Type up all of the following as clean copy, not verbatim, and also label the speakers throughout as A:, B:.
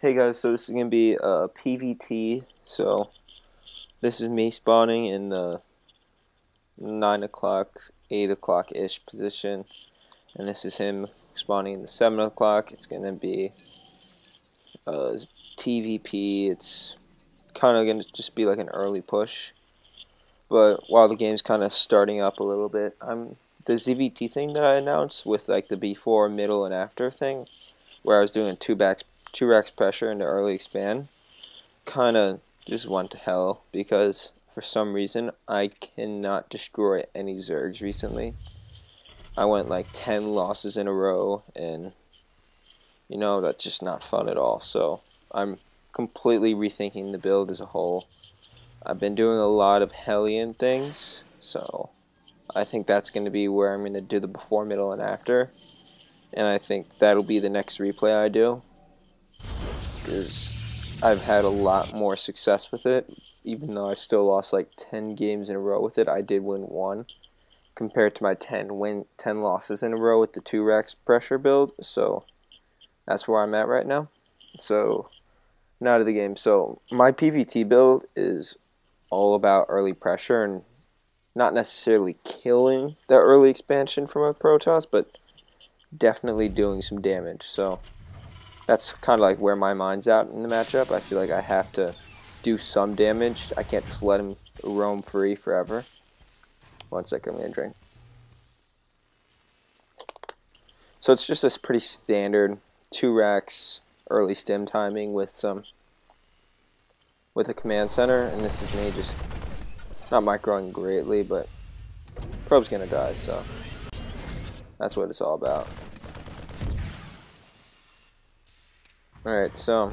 A: Hey guys, so this is going to be a PVT. So this is me spawning in the 9 o'clock, 8 o'clock-ish position. And this is him spawning in the 7 o'clock. It's going to be TvP. It's kind of going to just be like an early push. But while the game's kind of starting up a little bit, the ZVT thing that I announced with like the before, middle, and after thing, where I was doing two racks pressure into early expand, kind of just went to hell because for some reason I cannot destroy any Zergs recently. I went like 10 losses in a row, and you know, that's just not fun at all. So I'm completely rethinking the build as a whole. I've been doing a lot of Hellion things, so I think that's going to be where I'm going to do the before, middle, and after. And I think that'll be the next replay I do, because I've had a lot more success with it. Even though I still lost like 10 games in a row with it, I did win one compared to my 10 losses in a row with the 2 racks pressure build. So that's where I'm at right now. So now to the game. So my PVT build is all about early pressure and not necessarily killing the early expansion from a Protoss, but definitely doing some damage. So that's kind of like where my mind's at in the matchup. I feel like I have to do some damage. I can't just let him roam free forever. 1 second, I'm gonna drink. So it's just this pretty standard 2 racks early stim timing with a command center, and this is me just not microing greatly, but probe's gonna die, so that's what it's all about. Alright, so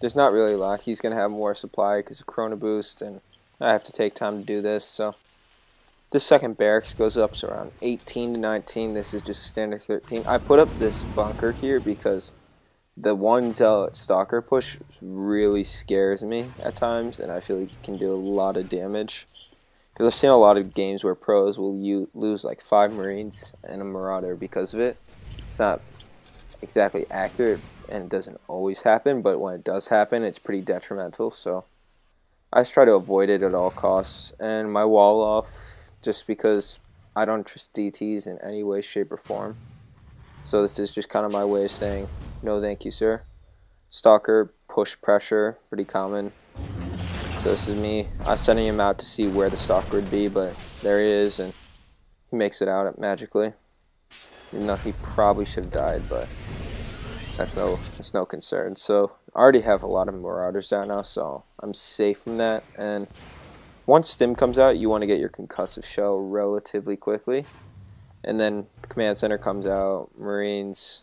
A: there's not really a lot. He's gonna have more supply because of Chrono Boost, and I have to take time to do this. So this second barracks goes up to around 18 to 19. This is just a standard 13. I put up this bunker here because the 1 Zealot Stalker push really scares me at times, and I feel like you can do a lot of damage. Because I've seen a lot of games where pros will lose like 5 Marines and a Marauder because of it. It's not exactly accurate, and it doesn't always happen, but when it does happen, it's pretty detrimental. So I just try to avoid it at all costs. And my wall off, just because I don't trust DTs in any way, shape, or form. So this is just kind of my way of saying, no thank you, sir. Stalker, push pressure, pretty common. So this is me. I was sending him out to see where the stalker would be, but there he is, and he makes it out magically. Even though he probably should have died, but that's no concern. So I already have a lot of Marauders out now, so I'm safe from that. And once Stim comes out, you want to get your concussive shell relatively quickly. And then the command center comes out, Marines.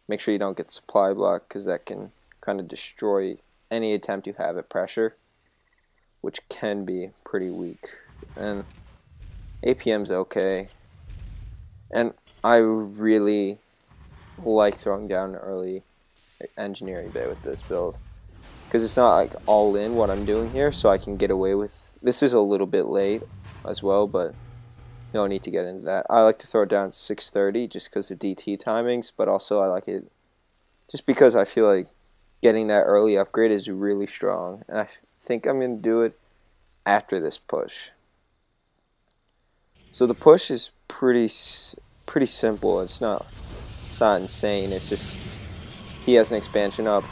A: Make sure you don't get supply block, because that can kind of destroy any attempt you have at pressure, which can be pretty weak. And APM's okay. And I really like throwing down an early engineering bay with this build, because it's not like all in what I'm doing here, so I can get away with this. Is a little bit late as well, but no need to get into that. I like to throw it down at 6:30 just because of DT timings, but also I like it just because I feel like getting that early upgrade is really strong, and I think I'm going to do it after this push. So the push is pretty simple. It's not insane. It's just he has an expansion up,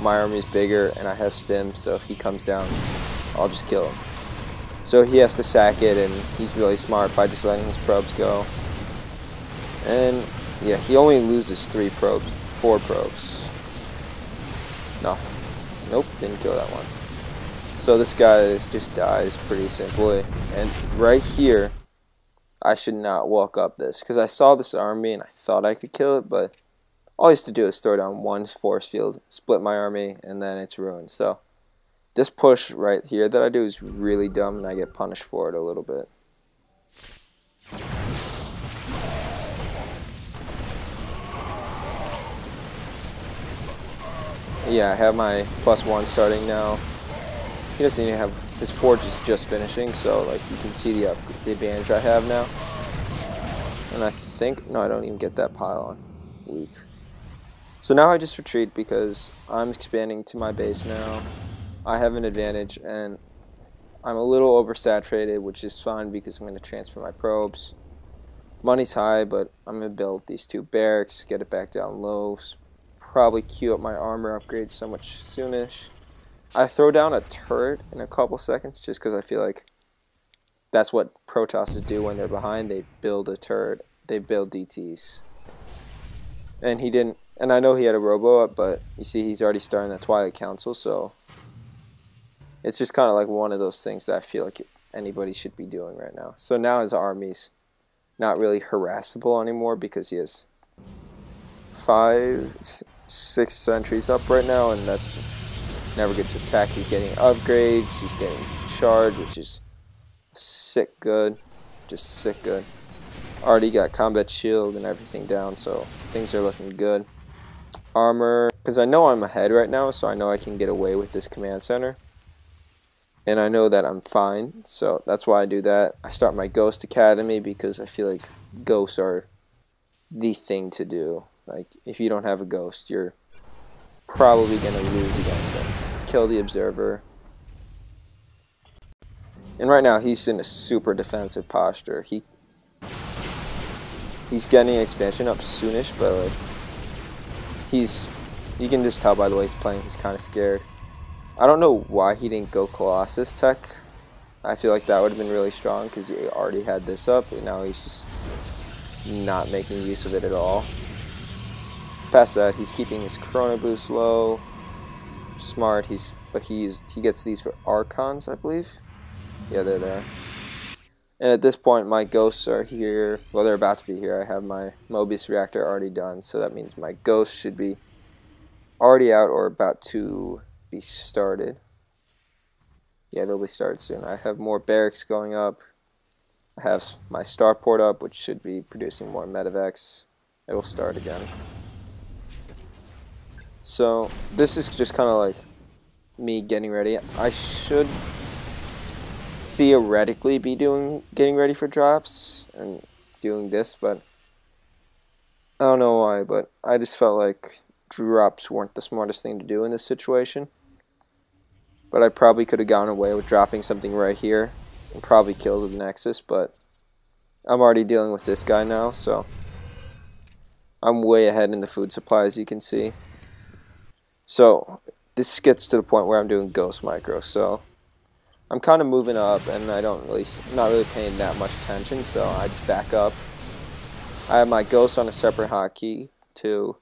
A: my army's bigger, and I have stim, so if he comes down, I'll just kill him. So he has to sack it, and he's really smart by just letting his probes go. And yeah, he only loses 4 probes. No, nope, didn't kill that one. So this guy just dies pretty simply. And right here, I should not walk up this, because I saw this army and I thought I could kill it, but all I used to do is throw down 1 force field, split my army, and then it's ruined. So this push right here that I do is really dumb, and I get punished for it a little bit. Yeah, I have my +1 starting now. He doesn't even have, his forge is just finishing, so like you can see the advantage I have now. And I think, no, I don't even get that pile on. Weak. So now I just retreat because I'm expanding to my base now. I have an advantage, and I'm a little oversaturated, which is fine because I'm going to transfer my probes. Money's high, but I'm going to build these 2 barracks, get it back down low, probably queue up my armor upgrades so much soonish. I throw down a turret in a couple seconds just because I feel like that's what Protosses do when they're behind. They build a turret, they build DTs. And he didn't, and I know he had a robo up, but you see he's already starting the Twilight Council, so it's just kind of like one of those things that I feel like anybody should be doing right now. So now his army's not really harassable anymore because he has 5, 6 sentries up right now, and that's never good to attack. He's getting upgrades, he's getting charge, which is sick good, just sick good. Already got combat shield and everything down, so things are looking good. Armor, because I know I'm ahead right now, so I know I can get away with this command center. And I know that I'm fine, so that's why I do that. I start my Ghost Academy because I feel like ghosts are the thing to do. Like, if you don't have a ghost, you're probably going to lose against them. Kill the observer. And right now, he's in a super defensive posture. He's getting expansion up soonish, but like, you can just tell by the way he's playing, he's kind of scared. I don't know why he didn't go Colossus tech. I feel like that would have been really strong because he already had this up, and now he's just not making use of it at all. Past that, he's keeping his Chrono Boost low. Smart, but he gets these for Archons, I believe. Yeah, they're there. And at this point, my ghosts are here. Well, they're about to be here. I have my Mobius reactor already done, so that means my ghosts should be already out or about to be started. Yeah, they'll be started soon. I have more barracks going up. I have my starport up, which should be producing more medevacs. It will start again. So this is just kind of like me getting ready. I should theoretically be getting ready for drops and doing this, but I don't know why, but I just felt like drops weren't the smartest thing to do in this situation. But I probably could have gone away with dropping something right here and probably killed the Nexus, but I'm already dealing with this guy now, so I'm way ahead in the food supply, as you can see. So this gets to the point where I'm doing Ghost Micro, so I'm kind of moving up, and not really paying that much attention, so I just back up. I have my Ghost on a separate hotkey too,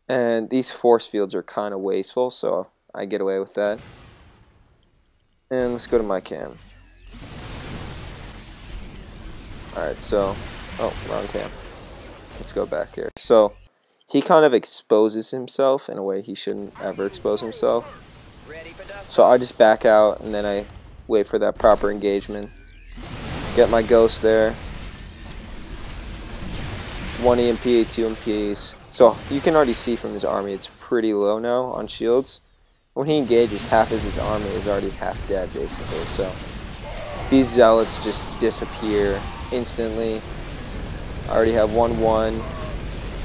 A: and these force fields are kind of wasteful, so I get away with that. And let's go to my cam. Alright, so, oh, wrong cam. Let's go back here. So, he kind of exposes himself in a way he shouldn't ever expose himself. So I just back out, and then I wait for that proper engagement. Get my ghost there. 1 EMP, 2 EMPs. So you can already see from his army it's pretty low now on shields. When he engages, half of his army is already half dead, basically. So these zealots just disappear instantly. I already have 1-1.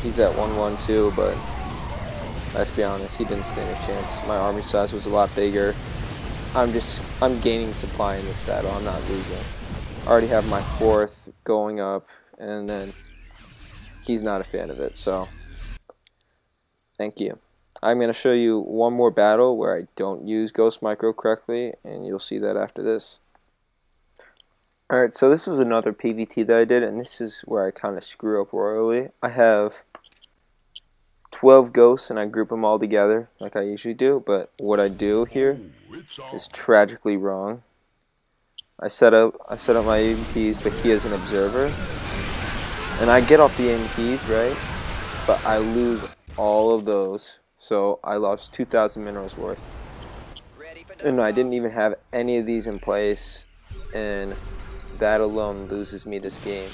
A: He's at 1-1 too, but let's be honest, he didn't stand a chance. My army size was a lot bigger. I'm gaining supply in this battle. I'm not losing. I already have my 4th going up, and then he's not a fan of it. So thank you. I'm going to show you one more battle where I don't use Ghost Micro correctly, and you'll see that after this. Alright, so this is another PvT that I did, and this is where I kind of screw up royally. I have 12 ghosts, and I group them all together like I usually do, but what I do here is tragically wrong. I set up my EMPs, but he is an observer, and I get off the EMPs, right? But I lose all of those. So I lost 2,000 minerals worth. And I didn't even have any of these in place, and that alone loses me this game.